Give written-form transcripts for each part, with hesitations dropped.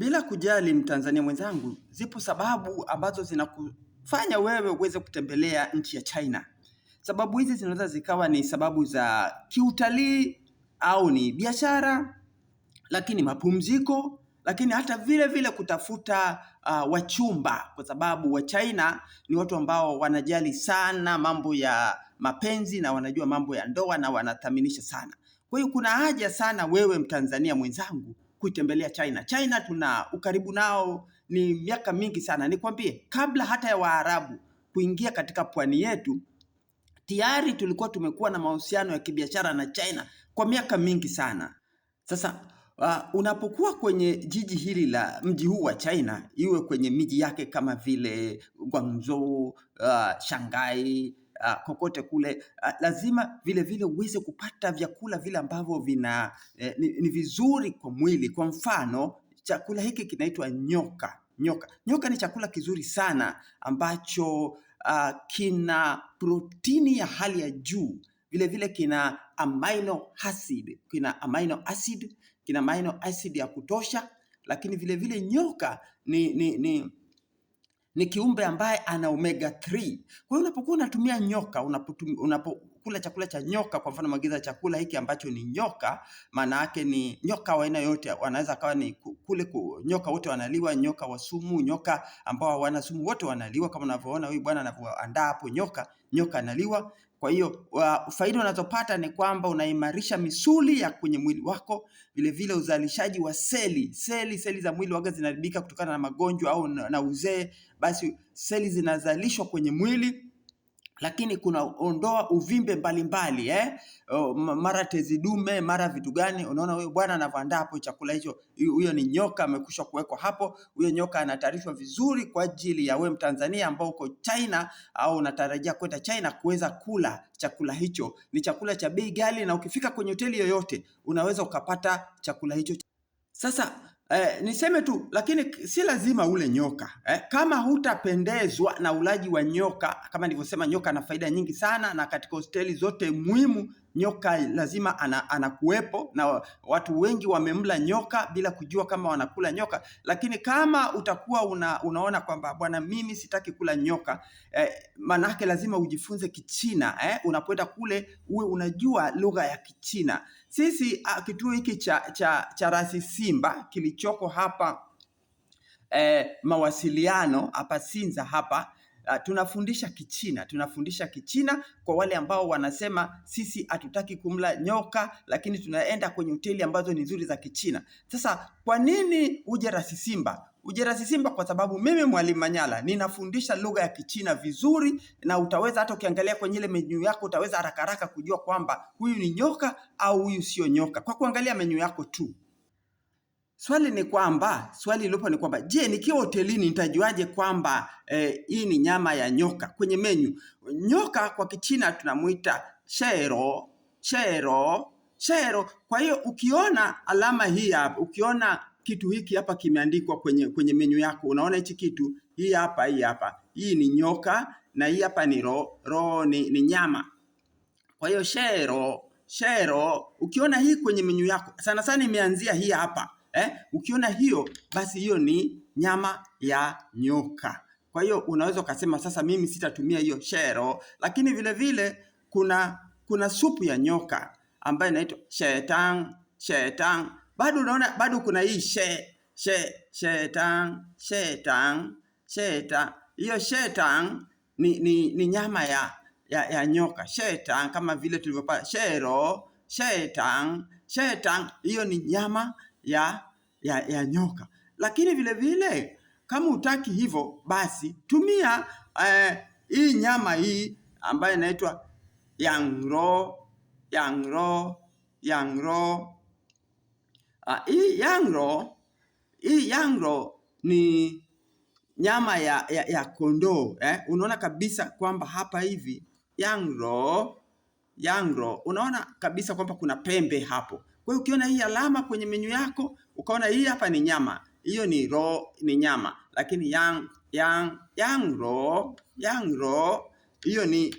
Bila kujali Mtanzania mwenzangu, zipo sababu ambazo zinakufanya wewe uweze kutembelea nchi ya China. Sababu hizi zinaweza zikawa ni sababu za kiutalii au ni biashara, lakini mapumziko, lakini hata vile vile kutafuta wachumba, kwa sababu wa China ni watu ambao wanajali sana mambo ya mapenzi na wanajua mambo ya ndoa na wanathaminisha sana. Kwa hiyo kuna haja sana wewe Mtanzania mwenzangu kuitembelea China. China tuna ukaribu nao ni miaka mingi sana. Nikwambie, kabla hata ya Waarabu kuingia katika pwani yetu, tayari tulikuwa tumekuwa na mahusiano ya kibiashara na China kwa miaka mingi sana. Sasa unapokuwa kwenye jiji hili la mji huu wa China, iwe kwenye miji yake kama vile Guangzhou, Shanghai, kokote kule, lazima vile vile uweze kupata vyakula vile ambavyo ni vizuri kwa mwili. Kwa mfano, chakula hiki kinaitwa nyoka. Nyoka ni chakula kizuri sana ambacho kina protini ya hali ya juu. Vile vile kina amino acid ya kutosha, lakini vile vile nyoka ni kiumbe ambaye ana omega 3. Kwa hiyo unapokuwa unatumia nyoka, unapokula chakula cha nyoka, kwa mfano magiza chakula hiki ambacho ni nyoka, maana yake ni nyoka wa aina yote, wanaweza kawa ni nyoka wote wanaliwa, nyoka wa sumu, nyoka ambao hawana sumu, wote wanaliwa. Kama unavyoona huyu bwana anavyoandaa hapo nyoka analiwa. Kwa hiyo faida unazopata ni kwamba unaimarisha misuli ya kwenye mwili wako, vile vile uzalishaji wa seli za mwili waga zinaharibika kutokana na magonjwa au na uzee, basi seli zinazalishwa kwenye mwili. Lakini kunaondoa uvimbe mbalimbali mara tezi dume, mara vitu gani. Unaona huyo bwana anavyoandaa hapo chakula hicho, huyo ni nyoka amekwisha kuwekwa hapo. Huyo nyoka anatayarishwa vizuri kwa ajili ya wewe Mtanzania ambao uko China au unatarajia kwenda China kuweza kula chakula hicho. Ni chakula cha bei ghali, na ukifika kwenye hoteli yoyote unaweza ukapata chakula hicho. Sasa niseme tu, lakini si lazima ule nyoka. Kama hutapendezwa na ulaji wa nyoka, kama nilivyosema, nyoka ana faida nyingi sana, na katika hoteli zote muhimu nyoka lazima anakuwepo, na watu wengi wamemla nyoka bila kujua kama wanakula nyoka. Lakini kama utakuwa unaona kwamba bwana, mimi sitaki kula nyoka, manake lazima ujifunze Kichina. Unapoenda kule uwe unajua lugha ya Kichina. Sisi kituo hiki cha Rasi Simba kilichoko hapa mawasiliano hapa Sinza hapa, tunafundisha Kichina kwa wale ambao wanasema sisi hatutaki kumla nyoka, lakini tunaenda kwenye hoteli ambazo ni nzuri za Kichina. Sasa kwa nini uje Rasi Simba? Uje Rasi Simba kwa sababu mimi Mwalimu Manyala ninafundisha lugha ya Kichina vizuri, na utaweza hata ukiangalia kwenye ile menu yako utaweza haraka kujua kwamba huyu ni nyoka au huyu sio nyoka kwa kuangalia menu yako tu. Swali lilopo ni kwamba, je, nikiwa hotelini nitajuaje kwamba hii ni nyama ya nyoka? Kwenye menu, nyoka kwa Kichina tunamuita chero. Kwa hiyo ukiona alama hii hapa, ukiona kitu hiki hapa kimeandikwa kwenye menu yako, unaona hichi kitu, hii hapa, hii ni nyoka, na hii hapa ni ni nyama. Kwa hiyo chero, ukiona hii kwenye menu yako, sana imeanzia hii hapa. Ukiona hiyo, basi hiyo ni nyama ya nyoka. Kwa hiyo unaweza ukasema sasa mimi sitatumia hiyo chero. Lakini vile vile kuna supu ya nyoka ambayo inaitwa shetang. Bado unaona, bado kuna hii shetang. Hiyo shetang ni nyama ya nyoka. Shetang kama vile tulivyopata chero, shetang hiyo ni nyama ya nyoka. Lakini vile vile kama utaki hivyo, basi tumia hii nyama hii ambayo inaitwa yangro. Hii yangro ni nyama ya kondoo. Unaona kabisa kwamba hapa hivi yangro, unaona kabisa kwamba kuna pembe hapo. Kwa hiyo ukiona hii alama kwenye menu yako, ukaona hii hapa ni nyama, hiyo ni nyama. Lakini yangro hiyo ni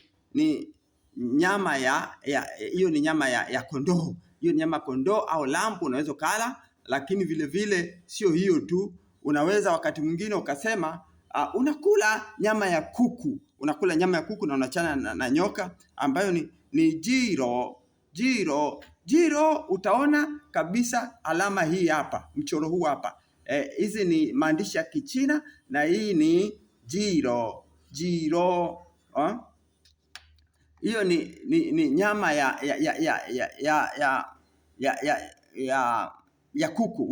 nyama ya kondoo. Hiyo ni nyama kondoo au lambu, unaweza kala lakini vile vile sio hiyo tu, unaweza wakati mwingine ukasema unakula nyama ya kuku, unakula nyama ya kuku na unachana na nyoka ambayo ni jiro. Utaona kabisa alama hii hapa, mchoro huu hapa. Hizi ni maandishi ya Kichina na hii ni jiro. Hiyo ni nyama ya kuku.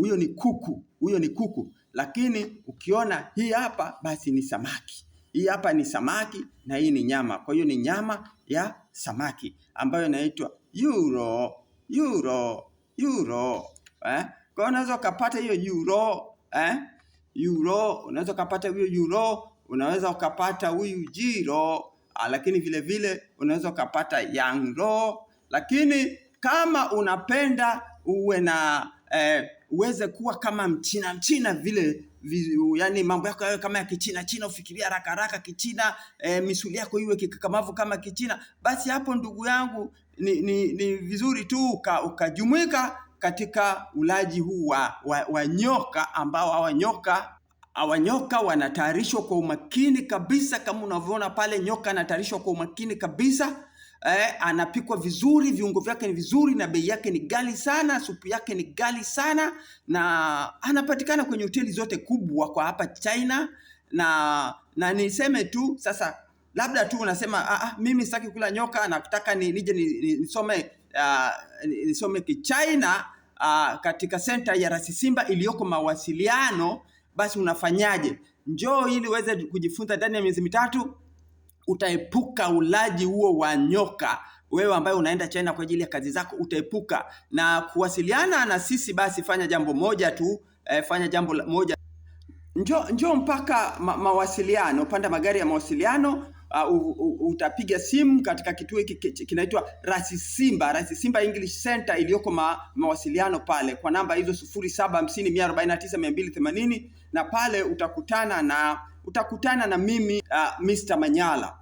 Huyo ni kuku. Lakini ukiona hii hapa basi ni samaki. Hii hapa ni samaki na hii ni nyama. Kwa hiyo ni nyama ya samaki ambayo inaitwa euro. Kwa unaweza ukapata hiyo euro, unaweza ukapata hiyo euro, unaweza ukapata huyu jiro, lakini vile vile unaweza ukapata yang-ro. Lakini kama unapenda uwe na uweze kuwa kama mchina vile, yani mambo yako yawe kama ya Kichina, ufikiria haraka Kichina, misuli yako iwe kikakamavu kama Kichina, basi hapo ndugu yangu ni vizuri tu ukajumuika katika ulaji huu wa nyoka, ambao hawa nyoka wanatayarishwa kwa umakini kabisa. Kama unavyoona pale, nyoka anatayarishwa kwa umakini kabisa. Anapikwa vizuri, viungo vyake ni vizuri na bei yake ni ghali sana, supu yake ni ghali sana, na anapatikana kwenye hoteli zote kubwa kwa hapa China. Na niseme tu sasa, labda tu unasema mimi sitaki kula nyoka, nataka nije nisome Kichina katika center ya Rasisimba iliyoko Mawasiliano. Basi unafanyaje? Njoo ili uweze kujifunza ndani ya miezi mitatu. Utaepuka ulaji huo wa nyoka. Wewe ambaye unaenda China kwa ajili ya kazi zako, utaepuka. Na kuwasiliana na sisi, basi fanya jambo moja tu, njoo mpaka mawasiliano, panda magari ya mawasiliano. Utapiga simu katika kituo hiki kinaitwa Rasisimba English Center iliyoko mawasiliano pale kwa namba hizo 0750149280, na pale utakutana na mimi Mr. Manyala.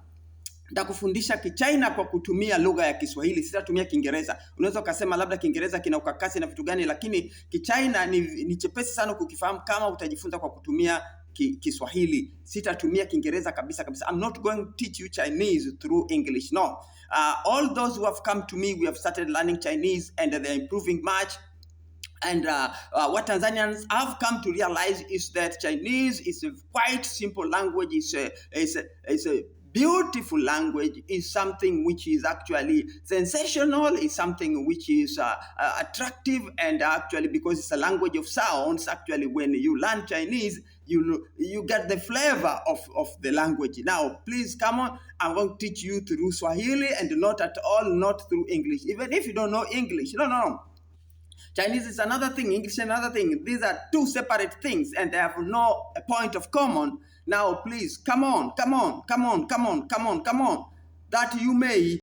Nitakufundisha Kichina kwa kutumia lugha ya Kiswahili, sitatumia Kiingereza. Unaweza ukasema labda Kiingereza kina ukakasi na vitu gani, lakini Kichina ni chepesi sana kukifahamu kama utajifunza kwa kutumia Kiswahili. Sitatumia Kiingereza kabisa. I'm not going to teach you Chinese through English. No. All those who have come to me, we have started learning Chinese and they're improving much. And what Tanzanians have come to realize is that Chinese is a quite simple language. It's a beautiful language, is something which is actually sensational, is something which is attractive, and actually because it's a language of sounds, actually when you learn Chinese, you get the flavor of the language. Now, please come on, I'm going to teach you through Swahili and not through English. Even if you don't know English, no. Chinese is another thing, English is another thing. These are two separate things and they have no point of common. Now, please, come on, that you may